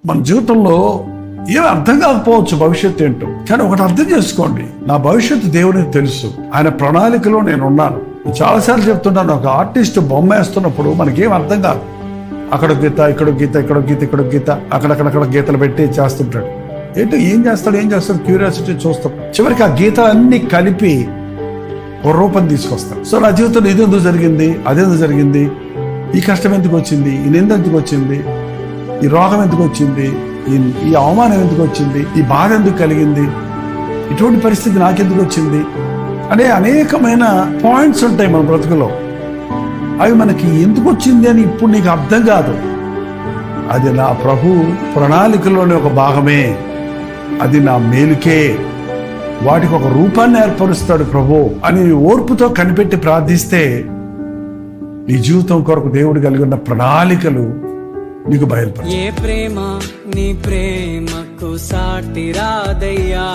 మన జీవితంలో ఏం అర్థం కాకపోవచ్చు భవిష్యత్తు ఏంటో, కానీ ఒకటి అర్థం చేసుకోండి, నా భవిష్యత్తు దేవునికి తెలుసు. ఆయన ప్రణాళికలో నేను ఉన్నాను. చాలాసార్లు చెప్తున్నాను, ఒక ఆర్టిస్ట్ బొమ్మ వేస్తున్నప్పుడు మనకేం అర్థం కాదు. అక్కడ గీత, ఇక్కడ గీత, ఇక్కడ గీత, ఇక్కడ గీత, అక్కడక్కడక్కడ గీతలు పెట్టి చేస్తుంటాడు. ఏంటో ఏం చేస్తాడు క్యూరియాసిటీ చూస్తాం. చివరికి ఆ గీతలన్నీ కలిపి ఒక రూపం తీసుకొస్తాడు. సో నా జీవితంలో ఇది ఎందుకు జరిగింది, అదెందుకు జరిగింది, ఈ కష్టం ఎందుకు వచ్చింది, ఈ నింద ఎందుకు వచ్చింది, ఈ రోగం ఎందుకు వచ్చింది, ఈ అవమానం ఎందుకు వచ్చింది, ఈ బాధ ఎందుకు కలిగింది, ఇటువంటి పరిస్థితి నాకెందుకు వచ్చింది అనే అనేకమైన పాయింట్స్ ఉంటాయి మన బ్రతుకులో. అవి మనకి ఎందుకు వచ్చింది అని ఇప్పుడు నీకు అర్థం కాదు. అది నా ప్రభు ప్రణాళికలోని ఒక భాగమే, అది నా మేలుకే, వాటికి ఒక రూపాన్ని ఏర్పరుస్తాడు ప్రభు అని ఓర్పుతో కనిపెట్టి ప్రార్థిస్తే నీ జీవితం కొరకు దేవుడు కలిగి ఉన్న ప్రణాళికలు నీకు బయలుపడతాయి. ఏ ప్రేమ నీ ప్రేమకు సాటి రాదయ్యా,